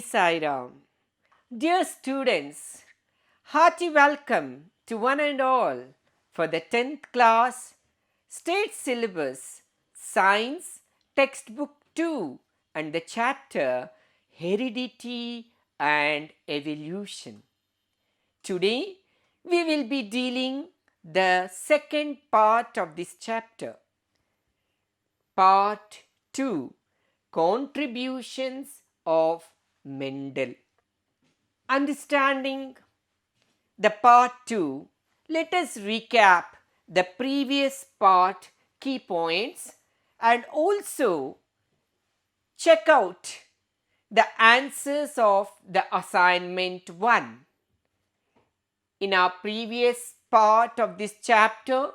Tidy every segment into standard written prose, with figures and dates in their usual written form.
Sai Ram. Dear students, hearty welcome to one and all for the 10th class State Syllabus Science Textbook 2 and the chapter Heredity and Evolution. Today we will be dealing the second part of this chapter. Part 2, Contributions of Mendel. Understanding the part 2, let us recap the previous part key points and also check out the answers of the assignment 1. In our previous part of this chapter,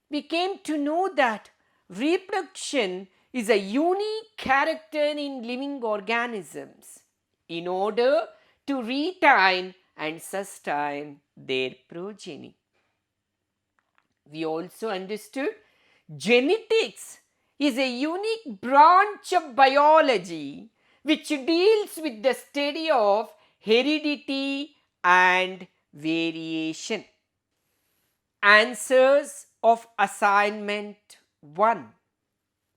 we came to know that reproduction is a unique character in living organisms in order to retain and sustain their progeny. We also understood genetics is a unique branch of biology which deals with the study of heredity and variation. Answers of assignment 1.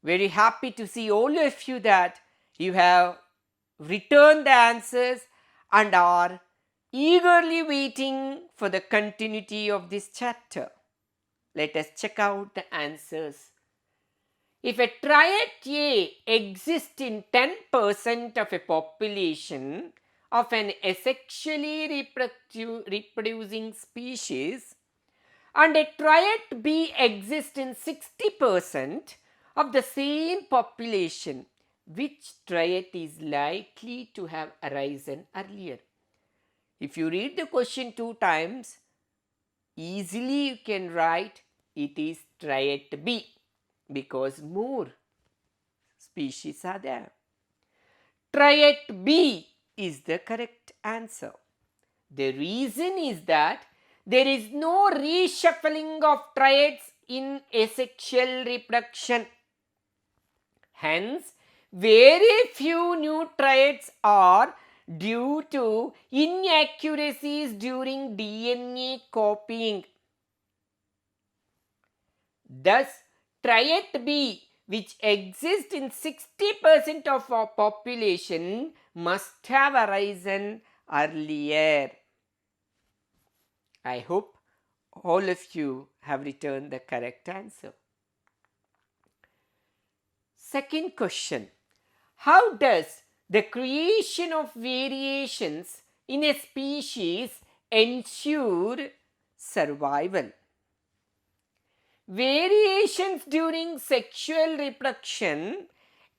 Very happy to see all of you that you have returned the answers and are eagerly waiting for the continuity of this chapter. Let us check out the answers. If a triad A exists in 10% of a population of an asexually reproducing species, and a triad B exists in 60% of the same population, which triad is likely to have arisen earlier? If you read the question 2 times, easily you can write it is triad B because more species are there. Triad B is the correct answer. The reason is that there is no reshuffling of triads in asexual reproduction. Hence, very few new triads are due to inaccuracies during DNA copying. Thus, triad B, which exists in 60% of our population, must have arisen earlier. I hope all of you have returned the correct answer. Second question. How does the creation of variations in a species ensure survival? Variations during sexual reproduction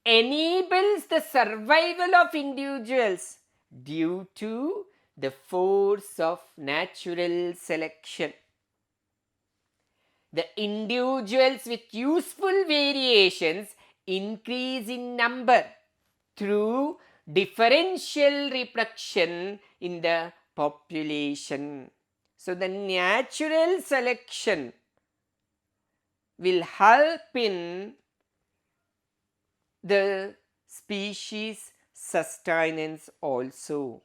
enables the survival of individuals due to the force of natural selection. The individuals with useful variations increase in number through differential reproduction in the population. So, the natural selection will help in the species sustenance also.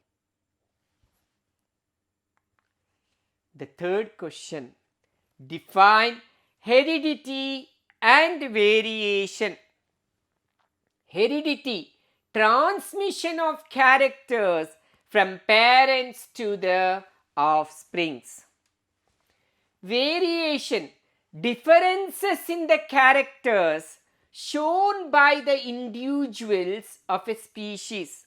The third question. Define heredity and variation. Heredity, transmission of characters from parents to the offsprings. Variation, differences in the characters shown by the individuals of a species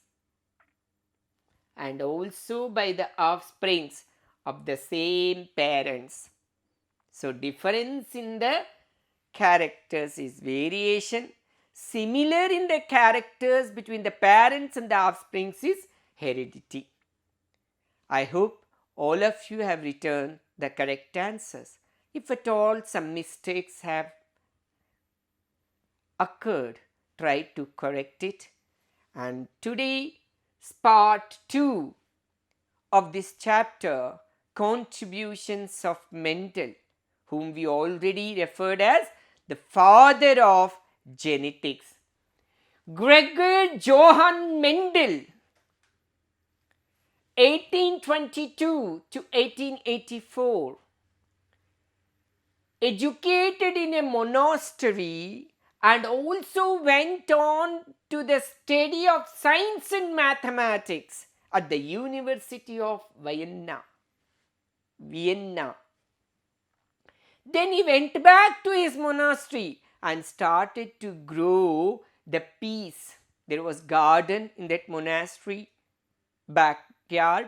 and also by the offsprings of the same parents. So, difference in the characters is variation. Similar in the characters between the parents and the offsprings is heredity. I hope all of you have returned the correct answers. If at all some mistakes have occurred, try to correct it. And today's part 2 of this chapter, Contributions of Mendel, whom we already referred as the father of genetics. Gregor Johann Mendel 1822 to 1884, educated in a monastery and also went on to the study of science and mathematics at the University of Vienna. Then he went back to his monastery and started to grow the peas. There was garden in that monastery backyard,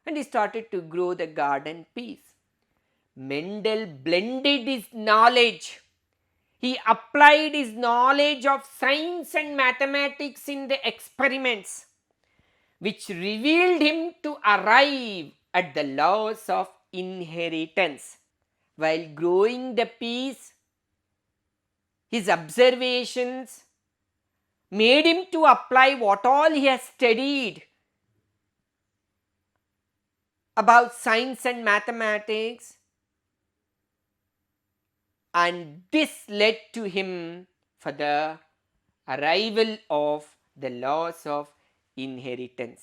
and he started to grow the garden peas. Mendel blended his knowledge. He applied his knowledge of science and mathematics in the experiments, which revealed him to arrive at the laws of inheritance. While growing the peas, his observations made him to apply what all he has studied about science and mathematics, and this led to him for the arrival of the laws of inheritance.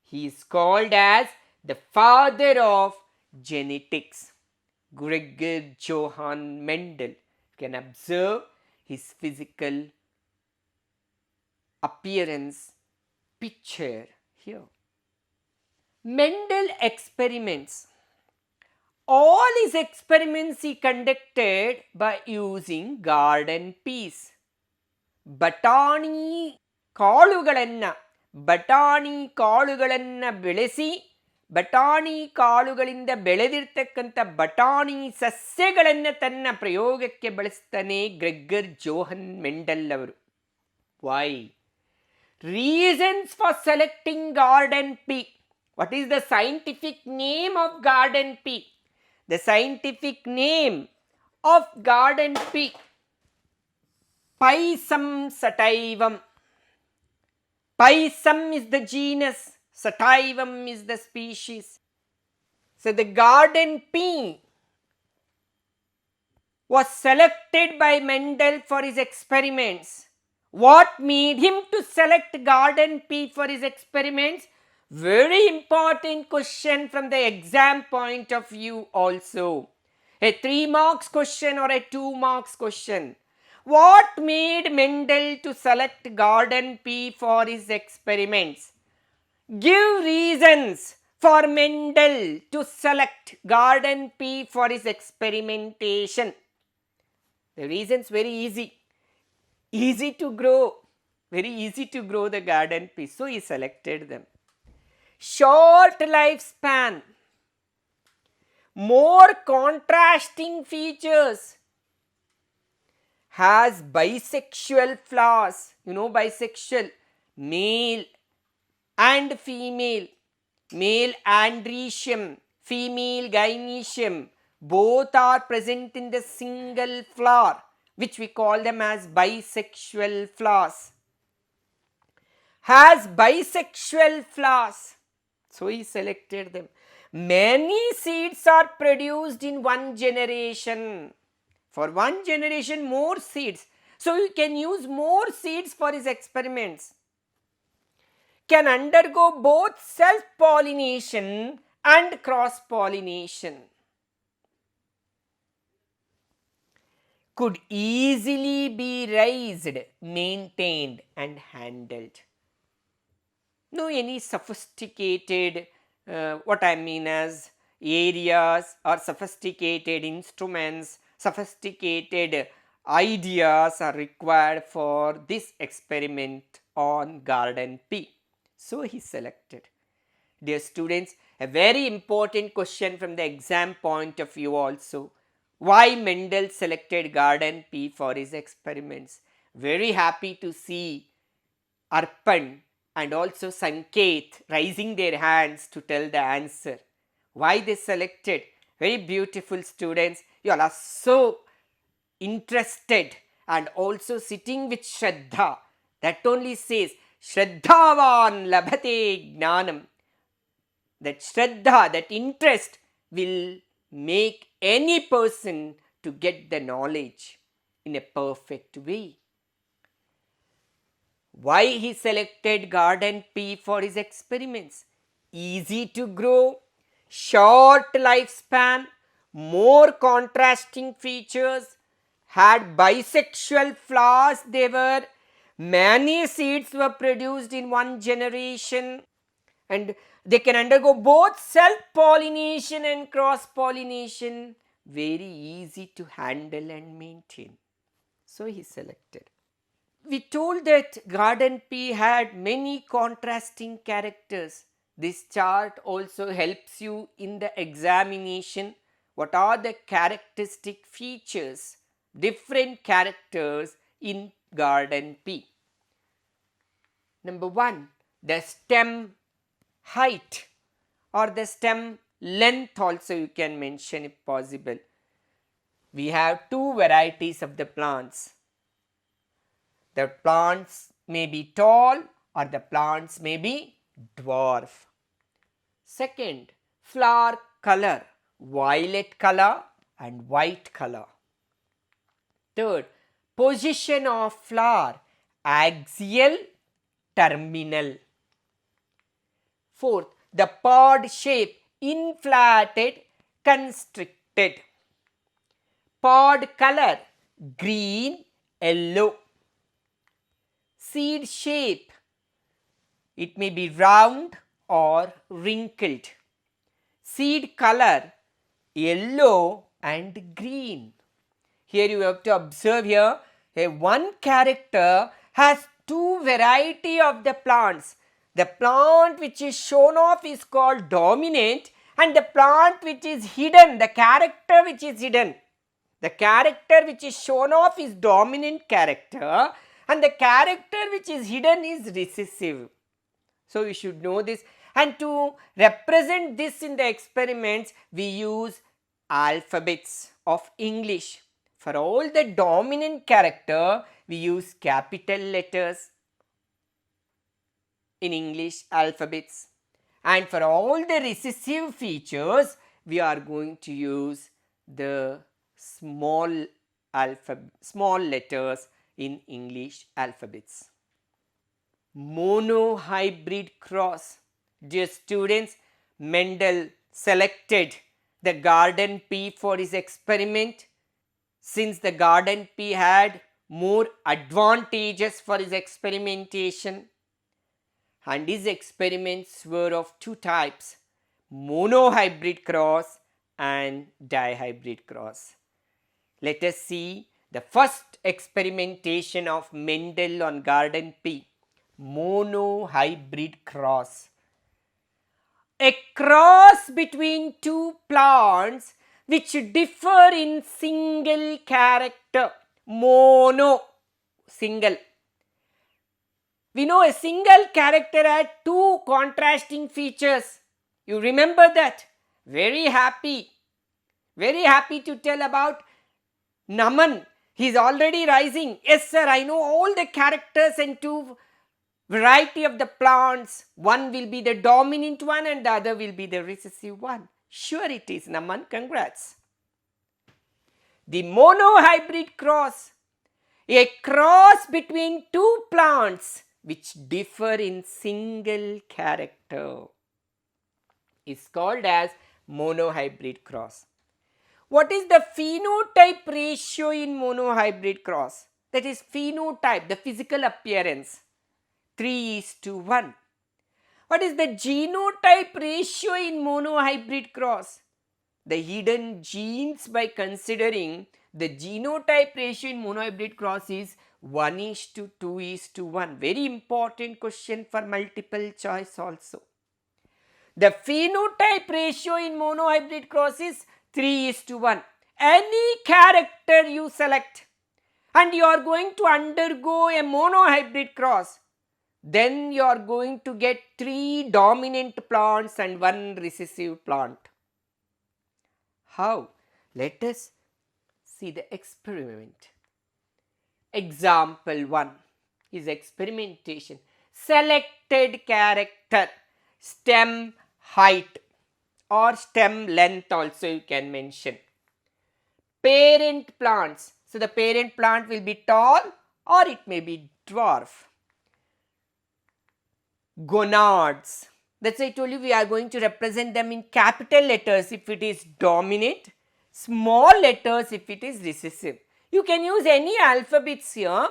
He is called as the father of genetics, Gregor Johann Mendel. You can observe his physical appearance picture here. Mendel Experiments. All his experiments he conducted by using garden peas. ಬಟಾಣಿ ಕಾಳುಗಳನ್ನು ಬೆಳೆಸಿ ಬಟಾಣಿ ಕಾಳುಗಳಿಂದ ಬೆಳೆದಿರ್ತಕ್ಕಂಥ ಬಟಾಣಿ ಸಸ್ಯಗಳನ್ನು ತನ್ನ ಪ್ರಯೋಗಕ್ಕೆ ಬಳಸ್ತಾನೆ ಗ್ರೆಗರ್ ಜೋಹನ್ ಮೆಂಡಲ್ ಅವರು. Why? Reasons for selecting garden pea. What is the scientific name of garden pea? The scientific name of garden pea, Pisum sativum. Pisum is the genus, sativum is the species. So the garden pea was selected by Mendel for his experiments. What made him to select garden pea for his experiments? Very important question from the exam point of view also. A 3 marks question or a 2 marks question. What made Mendel to select garden pea for his experiments? Give reasons for Mendel to select garden pea for his experimentation. The reasons very easy. Easy to grow. Very easy to grow the garden pea. So he selected them. Short lifespan, more contrasting features, has bisexual flowers. You know bisexual, male and female, male androecium, female gynoecium, both are present in the single flower, which we call them as bisexual flowers. Has bisexual flowers. So he selected them. Many seeds are produced in one generation. For one generation, more seeds. So you can use more seeds for his experiments. Can undergo both self-pollination and cross-pollination. Could easily be raised, maintained and handled. No any sophisticated, what I mean as areas or sophisticated instruments, sophisticated ideas are required for this experiment on garden pea. So he selected. Dear students, a very important question from the exam point of view also. Why Mendel selected garden pea for his experiments? Very happy to see Arpan and also Sanket raising their hands to tell the answer. Why they selected? Very beautiful students. You all are so interested and also sitting with Shraddha. That only says Shraddhavan labhate jnanam. That Shraddha, that interest will make any person to get the knowledge in a perfect way. Why he selected garden pea for his experiments? easy to grow, short lifespan, more contrasting features, had bisexual flowers. Many seeds were produced in one generation, and they can undergo both self-pollination and cross-pollination. Very easy to handle and maintain. So he selected. We told that Garden Pea had many contrasting characters. This chart also helps you in the examination. What are the characteristic features, different characters in Garden Pea? Number 1, the stem height or the stem length also you can mention if possible. We have two varieties of the plants. The plants may be tall or the plants may be dwarf. Second, flower color, violet color and white color. Third, position of flower, axial, terminal. Fourth, the pod shape, inflated, constricted. Pod color, green, yellow. Seed shape, it may be round or wrinkled. Seed color, yellow and green. Here you have to observe here, one character has two variety of the plants. The plant which is shown off is called dominant, and the plant which is hidden, the character which is hidden. The character which is shown off is dominant character, and the character which is hidden is recessive. So you should know this, and to represent this in the experiments we use alphabets of English. For all the dominant character we use capital letters in English alphabets, and for all the recessive features we are going to use the small letters in English alphabets. Monohybrid cross. Dear students, Mendel selected the Garden Pea for his experiment. Since the Garden Pea had more advantages for his experimentation, and his experiments were of two types, monohybrid cross and dihybrid cross. Let us see the first experimentation of Mendel on Garden Pea, monohybrid cross. A cross between two plants which differ in single character. Mono, single. We know a single character had two contrasting features. You remember that? Very happy to tell about Naman. He is already rising. Yes sir, I know all the characters and two variety of the plants. One will be the dominant one and the other will be the recessive one. Sure it is, Naman, congrats. The monohybrid cross, a cross between two plants which differ in single character, is called as monohybrid cross. What is the phenotype ratio in monohybrid cross? That is phenotype, the physical appearance, 3:1. What is the genotype ratio in monohybrid cross? The hidden genes, by considering the genotype ratio in monohybrid cross, is 1:2:1. Very important question for multiple choice also. The phenotype ratio in monohybrid cross is 3:1. Any character you select and you are going to undergo a monohybrid cross, then you are going to get 3 dominant plants and 1 recessive plant. How? Let us see the experiment. Example 1 is experimentation. Selected character, stem height or stem length also you can mention. Parent plants. So the parent plant will be tall or it may be dwarf. Gonads. That's why I told you we are going to represent them in capital letters if it is dominant, small letters if it is recessive. You can use any alphabets here.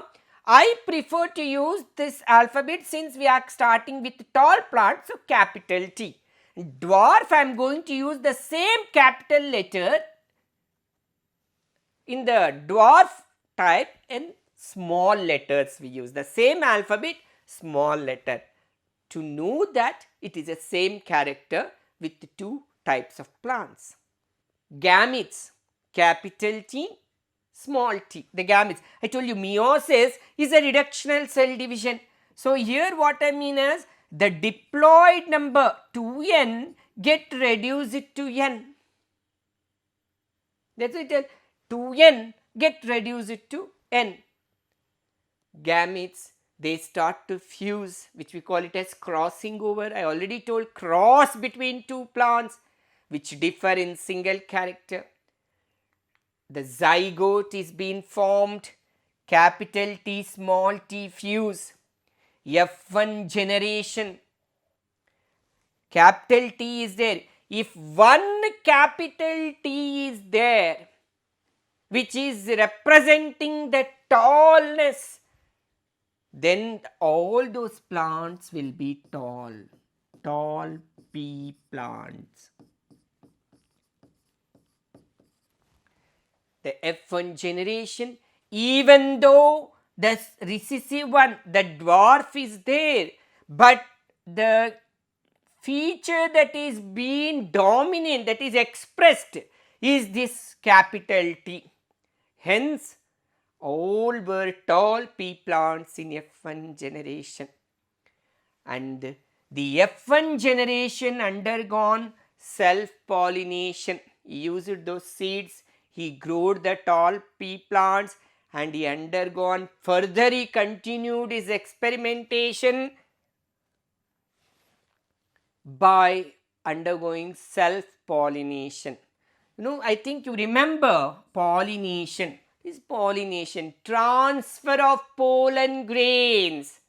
I prefer to use this alphabet since we are starting with tall plants, so capital T. Dwarf, I am going to use the same capital letter in the dwarf type in small letters we use. The same alphabet, small letter. To know that it is the same character with two types of plants. Gametes, capital T, small t. The gametes. I told you meiosis is a reductional cell division. So here what I mean is the diploid number 2n get reduced to n. That's it. 2n get reduced to n. Gametes, they start to fuse, which we call it as crossing over. I already told cross between two plants which differ in single character. The zygote is being formed, capital T, small t fuse. F1 generation, capital T is there. If one capital T is there, which is representing the tallness, then all those plants will be tall, tall pea plants. The F1 generation, even though the recessive one, the dwarf is there, but the feature that is being dominant, that is expressed, is this capital T. Hence, all were tall pea plants in F1 generation. And the F1 generation undergone self-pollination. He used those seeds, he grew the tall pea plants, and he undergone further, he continued his experimentation by undergoing self-pollination. I think you remember pollination. This pollination, transfer of pollen grains,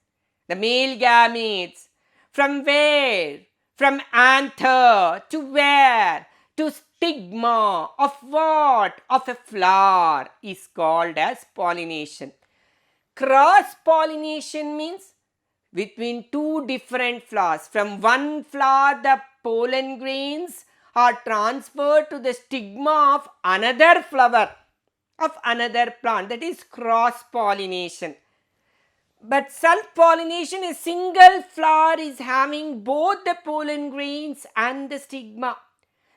the male gametes, from where? From anther to where? To stigma of what? Of a flower is called as pollination. Cross pollination means between two different flowers. From one flower, the pollen grains are transferred to the stigma of another flower of another plant. That is cross pollination. But self pollination, a single flower is having both the pollen grains and the stigma.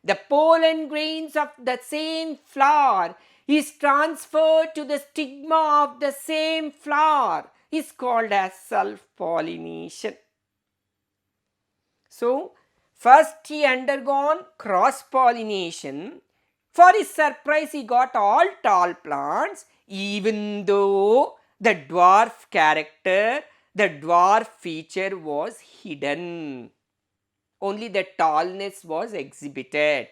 The pollen grains of the same flower is transferred to the stigma of the same flower, is called as self pollination. So first he undergone cross pollination. For his surprise, he got all tall plants, even though the dwarf character, the dwarf feature was hidden. Only the tallness was exhibited.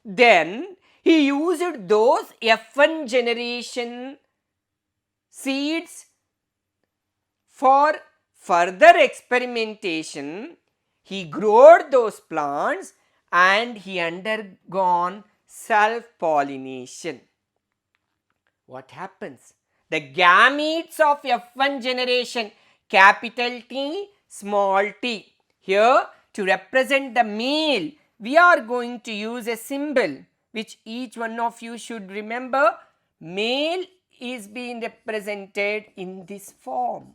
Then he used those F1 generation seeds for further experimentation. He grew those plants and he undergone self-pollination. What happens? The gametes of F1 generation, capital T, small t. Here, to represent the male, we are going to use a symbol which each one of you should remember. Male is being represented in this form.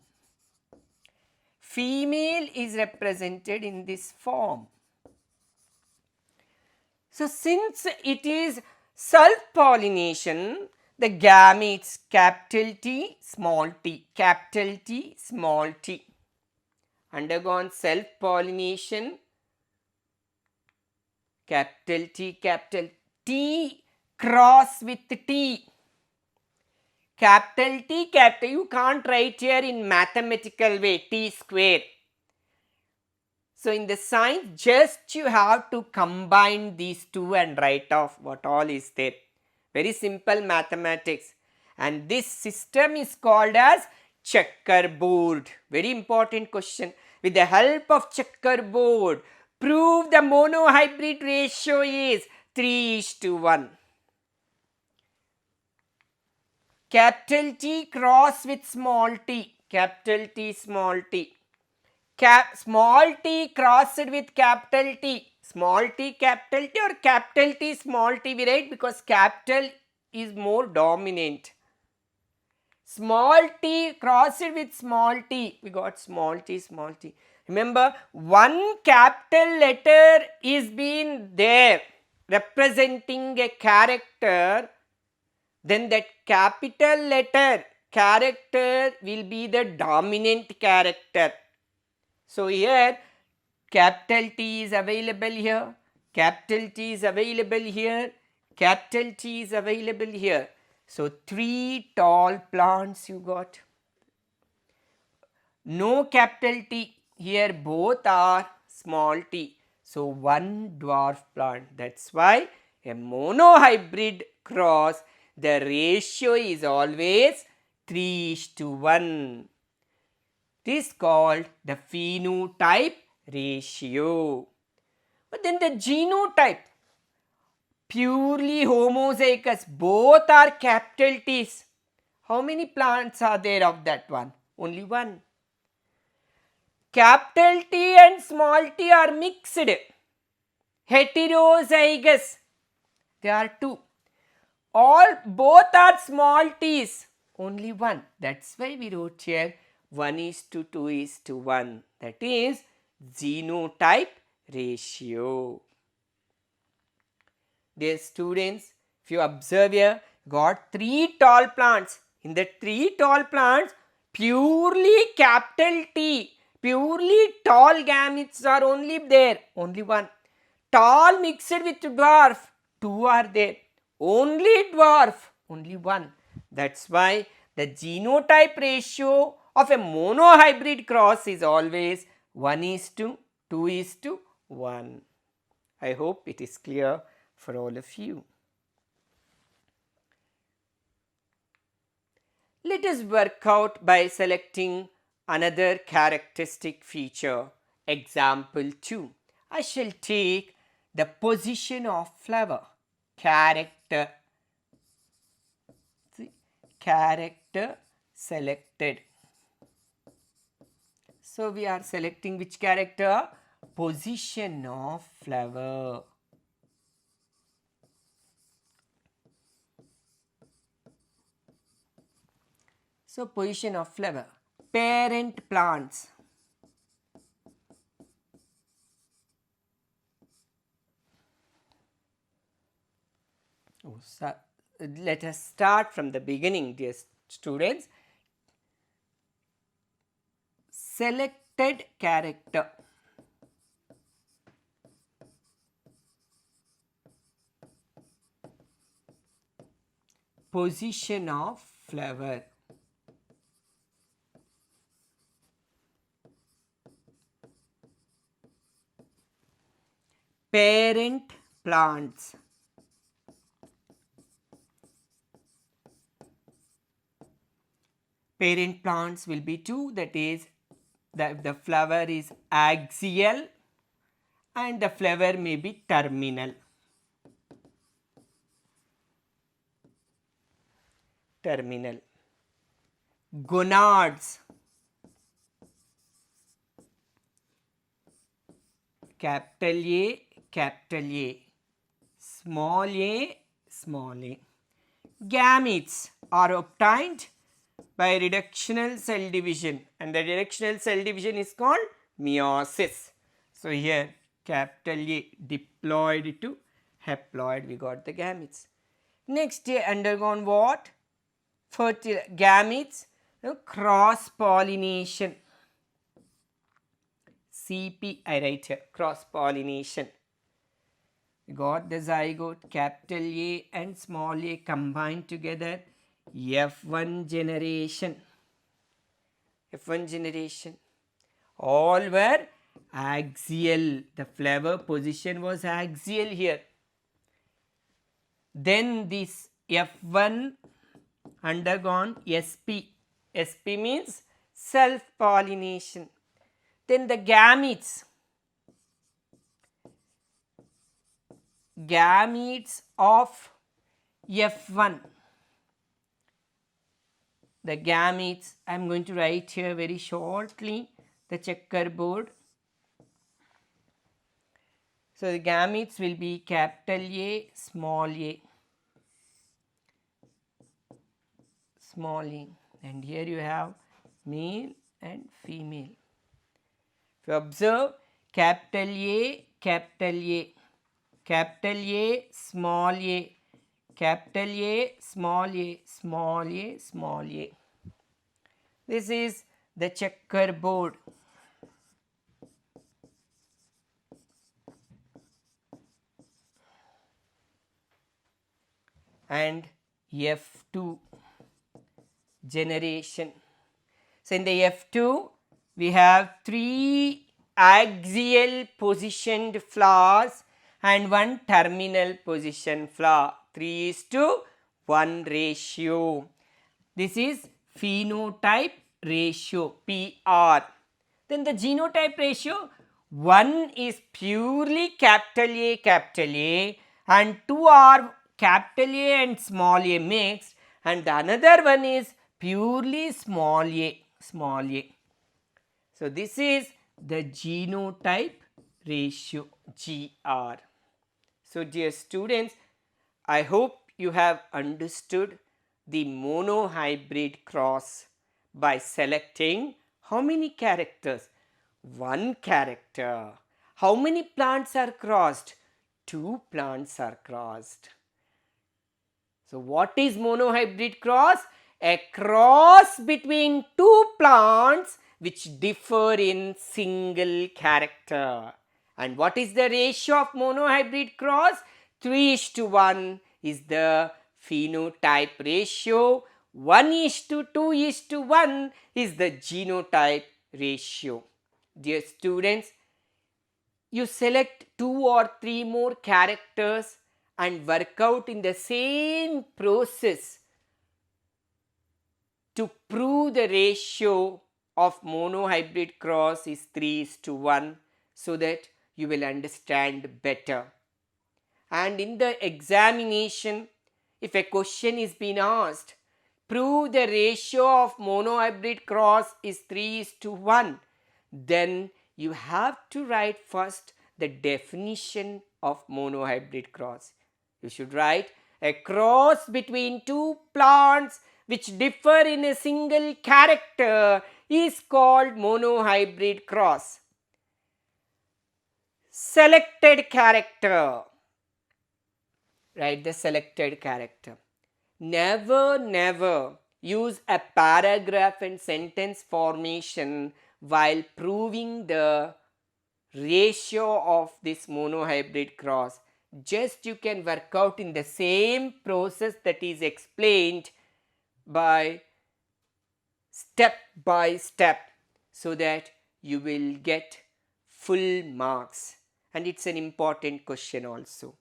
Female is represented in this form. So, since it is self-pollination, the gametes capital T, small t, capital T, small t, undergone self-pollination, capital T cross with T. Capital T, capital, you can't write here in mathematical way, T square. So in the science, just you have to combine these two and write off what all is there. Very simple mathematics. And this system is called as checkerboard. Very important question. With the help of checkerboard, Prove the monohybrid ratio is 3:1. Capital T cross with small t. Capital T, small t. Small t crossed with capital T. Small t, capital T, or capital T, small t we write because capital is more dominant. Small t crossed with small t. We got small t, small t. Remember, one capital letter is being there representing a character, then that capital letter character will be the dominant character. So here capital T is available here, capital T is available here, capital T is available here. So 3 tall plants you got. No capital T, here both are small t. So 1 dwarf plant. That's why a monohybrid cross, the ratio is always 3:1. This is called the phenotype ratio. But then the genotype, purely homozygous, both are capital T's. How many plants are there of that one? Only one. Capital T and small t are mixed, heterozygous, there are 2. Both are small t's, only one. That's why we wrote here 1:2:1. That is genotype ratio. Dear students, if you observe here, got 3 tall plants. In the 3 tall plants, purely capital T, purely tall gametes are only there, only one. Tall mixed with dwarf, 2 are there. Only dwarf, only one. That's why the genotype ratio of a monohybrid cross is always 1:2:1. I hope it is clear for all of you. Let us work out by selecting another characteristic feature. Example 2. I shall take the position of flower. Character selected. So we are selecting which character? Position of flower. So position of flower. Parent plants. So let us start from the beginning, dear students. Selected character. Position of flower. Parent plants. Parent plants will be 2, that is the flower is axial and the flower may be terminal. Gonads. Capital A, capital A. Small a, small a. Gametes are obtained by reductional cell division, and the reductional cell division is called meiosis. So here capital A diploid to haploid, we got the gametes. Next they undergone what? Gametes, cross pollination. CP I write here, cross pollination. We got the zygote, capital A and small a combined together, F1 generation. F1 generation. All were axial. The flower position was axial here. Then this F1 undergone SP. SP means self pollination. Then the gametes gametes of F1. The gametes, I am going to write here very shortly the checkerboard. So, the gametes will be capital A, small a, small a, and here you have male and female. If you observe, capital A, capital A, capital A, small a, capital A, small a, small a, small a. This is the checkerboard. And F2 generation. So, in the F2 we have 3 axial positioned flowers and 1 terminal position flower, 3:1 ratio. This is phenotype ratio, PR. Then the genotype ratio, 1 is purely capital A and 2 are capital A and small a mixed, and the another one is purely small a, small a. So, this is the genotype ratio, GR. So, dear students, I hope you have understood the monohybrid cross by selecting how many characters? 1 character. How many plants are crossed? 2 plants are crossed. So, what is monohybrid cross? A cross between 2 plants which differ in single character. And what is the ratio of monohybrid cross? 3:1 is the phenotype ratio. 1:2:1 is the genotype ratio. Dear students, you select 2 or 3 more characters and work out in the same process to prove the ratio of monohybrid cross is 3:1, so that you will understand better. And in the examination, if a question is being asked, prove the ratio of monohybrid cross is 3:1, then you have to write first the definition of monohybrid cross. You should write a cross between 2 plants which differ in a single character is called monohybrid cross. Selected character. Write the selected character. Never use a paragraph and sentence formation while proving the ratio of this monohybrid cross. Just you can work out in the same process that is explained by step, so that you will get full marks, and it's an important question also.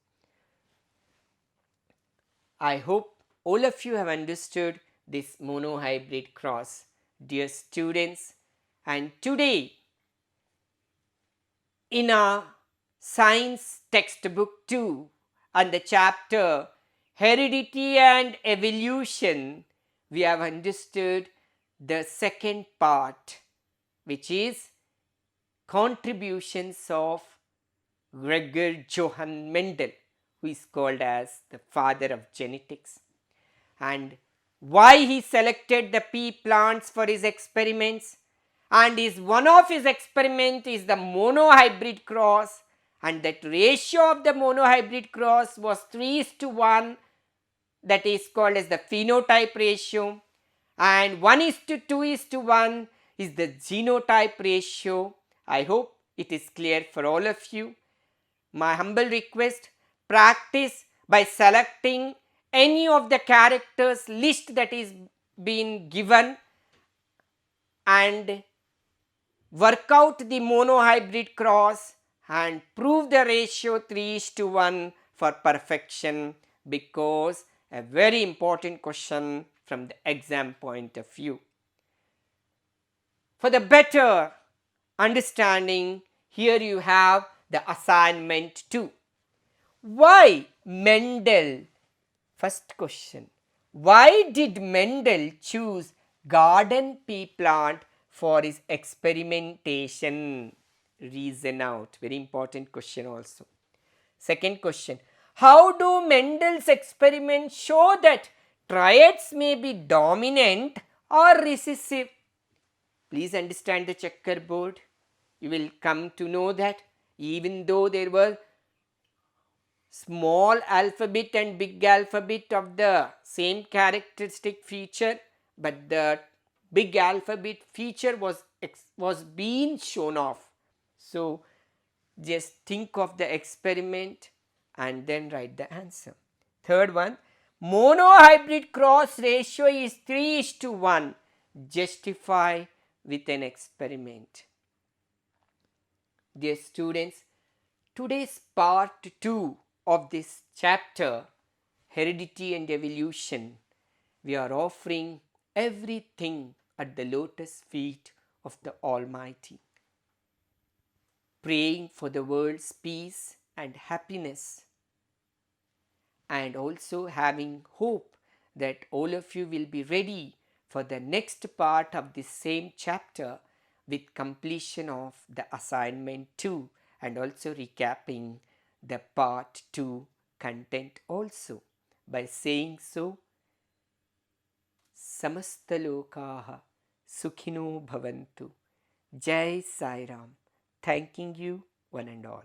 I hope all of you have understood this monohybrid cross, dear students. And today in our science textbook 2 and the chapter Heredity and Evolution, we have understood the second part, which is contributions of Gregor Johann Mendel, who is called as the father of genetics, and why he selected the pea plants for his experiments. And one of his experiment is the monohybrid cross, and that ratio of the monohybrid cross was 3:1, that is called as the phenotype ratio, and 1:2:1 is the genotype ratio. I hope it is clear for all of you. My humble request, practice by selecting any of the characters list that is being given and work out the monohybrid cross and prove the ratio 3:1 for perfection, because a very important question from the exam point of view. For the better understanding, here you have the assignment 2. Why Mendel? First question. Why did Mendel choose garden pea plant for his experimentation? Reason out. Very important question also. Second question. How do Mendel's experiments show that triads may be dominant or recessive? Please understand the checkerboard. You will come to know that even though there were small alphabet and big alphabet of the same characteristic feature, but the big alphabet feature was being shown off. So just think of the experiment and then write the answer. Third one, monohybrid cross ratio is 3:1. Justify with an experiment. Dear students, today's part 2 of this chapter, Heredity and Evolution, we are offering everything at the lotus feet of the Almighty, praying for the world's peace and happiness, and also having hope that all of you will be ready for the next part of this same chapter with completion of the assignment 2 and also recapping the part 2 content also. By saying so, samastalokaha sukhino bhavantu. Jai Sai Ram. Thanking you one and all.